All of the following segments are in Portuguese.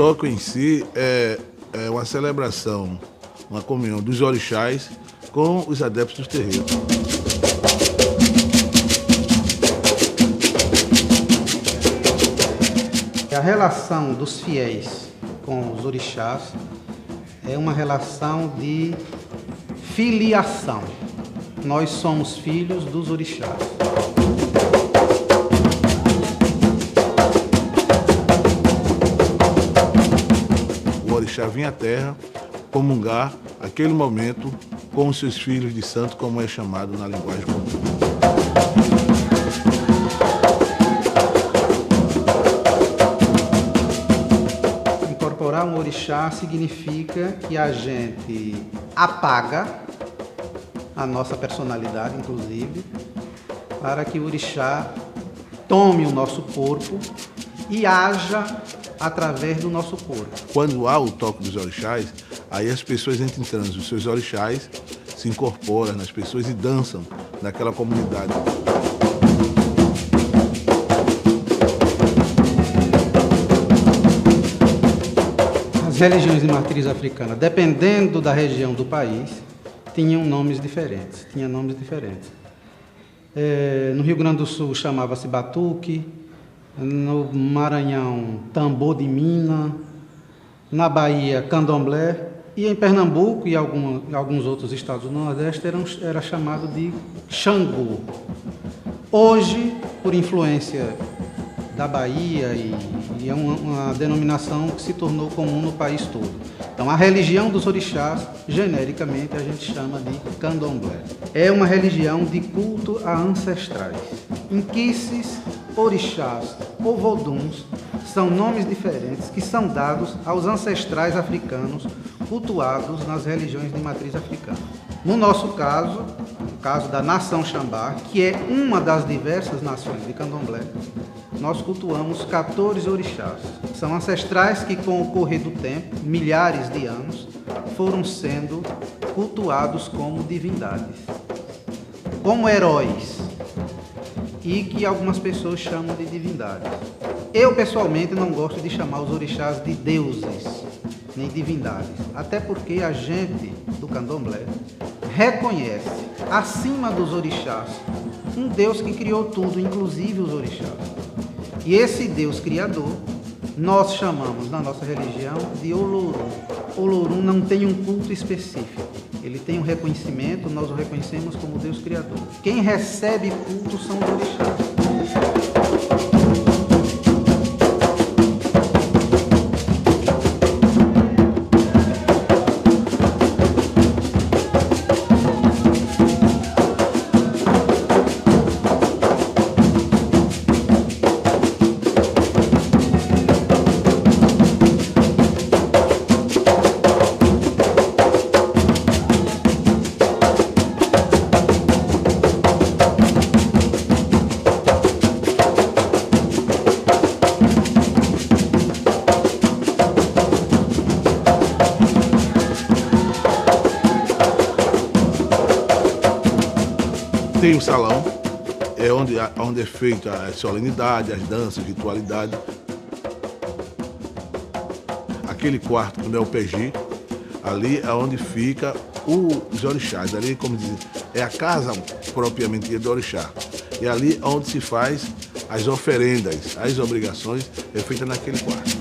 toco em si é uma celebração, uma comunhão dos orixás com os adeptos dos terreiros. A relação dos fiéis com os orixás é uma relação de filiação. Nós somos filhos dos orixás. O orixá vinha à terra comungar aquele momento com os seus filhos de santo, como é chamado na linguagem comum. Incorporar um orixá significa que a gente apaga a nossa personalidade, inclusive, para que o orixá tome o nosso corpo e haja através do nosso corpo. Quando há o toque dos orixás, aí as pessoas entram em transe, os seus orixás se incorporam nas pessoas e dançam naquela comunidade. As religiões de matriz africana, dependendo da região do país, tinham nomes diferentes. No Rio Grande do Sul chamava-se batuque, no Maranhão tambor de mina, na Bahia candomblé, e em Pernambuco e alguns outros estados do Nordeste era chamado de Xangô. Hoje, por influência da Bahia, e é uma denominação que se tornou comum no país todo. Então, a religião dos orixás, genericamente, a gente chama de candomblé. É uma religião de culto a ancestrais. Inquices, orixás ou voduns são nomes diferentes que são dados aos ancestrais africanos cultuados nas religiões de matriz africana. No nosso caso, no caso da nação Xambá, que é uma das diversas nações de candomblé, nós cultuamos 14 orixás. São ancestrais que, com o correr do tempo, milhares de anos, foram sendo cultuados como divindades, como heróis, e que algumas pessoas chamam de divindades. Eu, pessoalmente, não gosto de chamar os orixás de deuses, nem divindades, até porque a gente do candomblé reconhece, acima dos orixás, um Deus que criou tudo, inclusive os orixás. E esse Deus criador, nós chamamos na nossa religião de Olorum. Olorum não tem um culto específico, ele tem um reconhecimento, nós o reconhecemos como Deus criador. Quem recebe culto são os orixás. Tem o salão, onde é feita a solenidade, as danças, ritualidade. Aquele quarto, quando é o PG, ali é onde fica os orixás. Ali, como diz, é a casa propriamente dita do orixá. E ali é onde se faz as oferendas, as obrigações, é feita naquele quarto.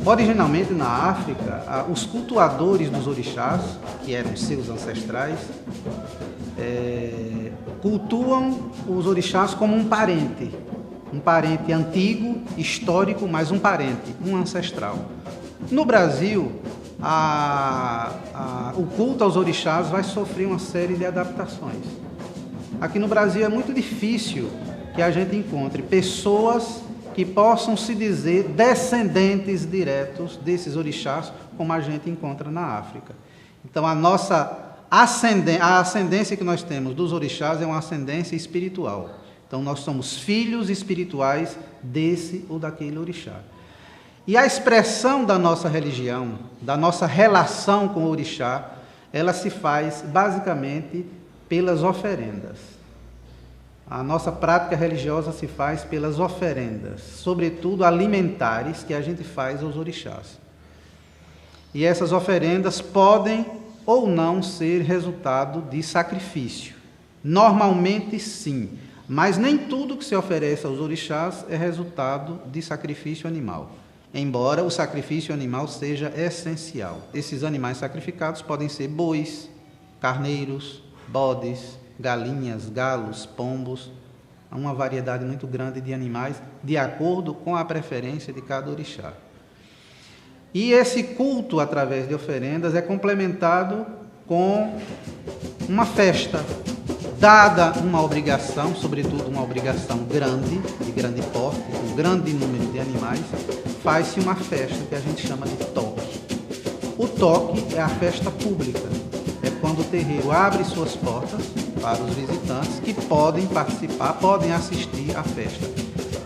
Originalmente na África, os cultuadores dos orixás, que eram seus ancestrais, cultuam os orixás como um parente antigo, histórico, mas um parente, um ancestral. No Brasil, o culto aos orixás vai sofrer uma série de adaptações. Aqui no Brasil é muito difícil que a gente encontre pessoas que possam se dizer descendentes diretos desses orixás, como a gente encontra na África. Então, a ascendência que nós temos dos orixás é uma ascendência espiritual. Então, nós somos filhos espirituais desse ou daquele orixá. E a expressão da nossa religião, da nossa relação com o orixá, ela se faz basicamente pelas oferendas. A nossa prática religiosa se faz pelas oferendas, sobretudo alimentares, que a gente faz aos orixás. E essas oferendas podem ou não ser resultado de sacrifício. Normalmente sim, mas nem tudo que se oferece aos orixás é resultado de sacrifício animal, embora o sacrifício animal seja essencial. Esses animais sacrificados podem ser bois, carneiros, bodes, galinhas, galos, pombos, uma variedade muito grande de animais, de acordo com a preferência de cada orixá. E esse culto, através de oferendas, é complementado com uma festa, dada uma obrigação, sobretudo uma obrigação grande, de grande porte, com grande número de animais, faz-se uma festa que a gente chama de toque. O toque é a festa pública, é quando o terreiro abre suas portas para os visitantes que podem participar, podem assistir à festa,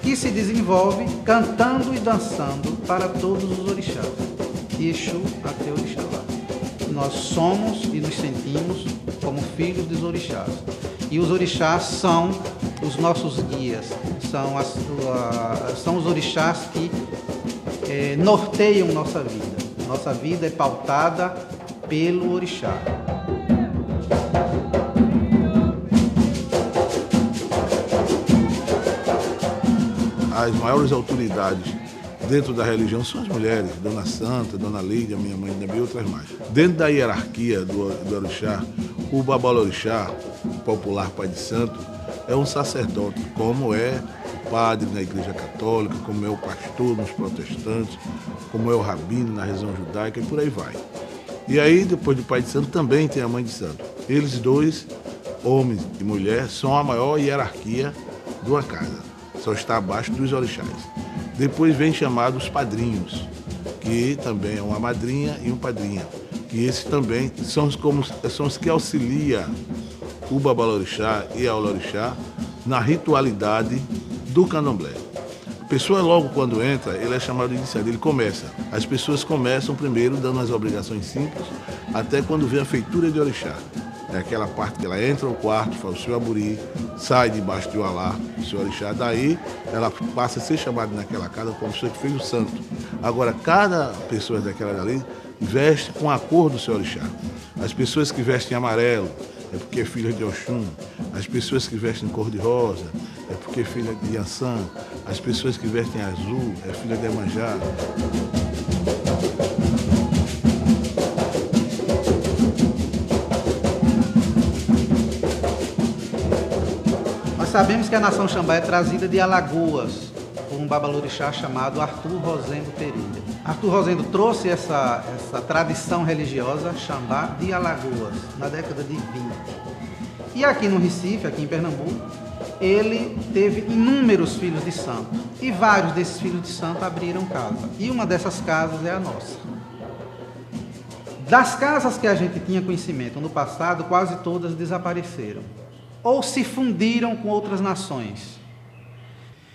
que se desenvolve cantando e dançando para todos os orixás, de Exu até Orixalá. Nós somos e nos sentimos como filhos dos orixás. E os orixás são os nossos guias, são os orixás que norteiam nossa vida. Nossa vida é pautada pelo orixá. As maiores autoridades dentro da religião são as mulheres, Dona Santa, Dona Lídia, minha mãe e outras mais. Dentro da hierarquia do orixá, o babalorixá, popular pai de santo, é um sacerdote, como é o padre na igreja católica, como é o pastor nos protestantes, como é o rabino na religião judaica e por aí vai. E aí, depois do pai de santo, também tem a mãe de santo. Eles dois, homem e mulher, são a maior hierarquia de uma casa. Só está abaixo dos orixás. Depois vem chamados padrinhos, que também é uma madrinha e um padrinho, que esses também são os que auxiliam o babalorixá e a olorixá na ritualidade do candomblé. A pessoa logo quando entra, ele é chamado de iniciado, ele começa. As pessoas começam primeiro dando as obrigações simples, até quando vem a feitura de orixá. É aquela parte que ela entra no quarto, faz o seu aburi, sai debaixo do alá, do seu orixá. Daí ela passa a ser chamada naquela casa como pessoa que fez o santo. Agora, cada pessoa daquela dali veste com a cor do seu orixá. As pessoas que vestem amarelo é porque é filha de Oxum. As pessoas que vestem cor-de-rosa é porque é filha de Yansan. As pessoas que vestem azul é filha de Emanjá. Sabemos que a nação Xambá é trazida de Alagoas por um babalorixá chamado Arthur Rosendo Pereira. Arthur Rosendo trouxe essa tradição religiosa Xambá de Alagoas na década de 20. E aqui no Recife, aqui em Pernambuco, ele teve inúmeros filhos de santo. E vários desses filhos de santo abriram casa. E uma dessas casas é a nossa. Das casas que a gente tinha conhecimento no passado, quase todas desapareceram ou se fundiram com outras nações.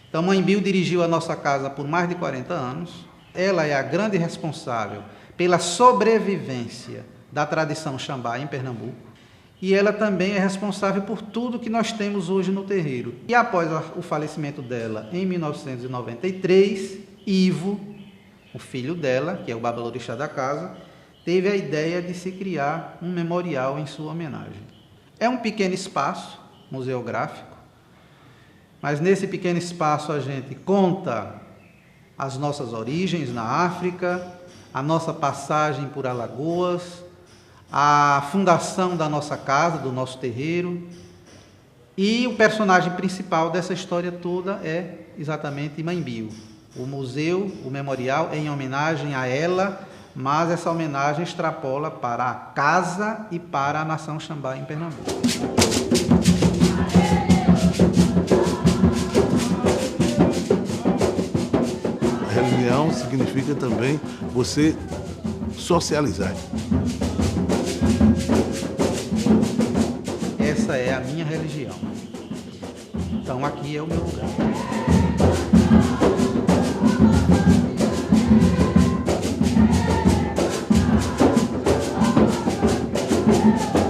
Então, Mãe Bill dirigiu a nossa casa por mais de 40 anos. Ela é a grande responsável pela sobrevivência da tradição Xambá em Pernambuco. E ela também é responsável por tudo que nós temos hoje no terreiro. E após o falecimento dela, em 1993, Ivo, o filho dela, que é o babalorixá da casa, teve a ideia de se criar um memorial em sua homenagem. É um pequeno espaço museográfico, mas nesse pequeno espaço a gente conta as nossas origens na África, a nossa passagem por Alagoas, a fundação da nossa casa, do nosso terreiro, e o personagem principal dessa história toda é exatamente Mãe Bill. O museu, o memorial é em homenagem a ela, mas essa homenagem extrapola para a casa e para a nação Xambá em Pernambuco. A religião significa também você socializar. Essa é a minha religião. Então aqui é o meu lugar. Obrigado.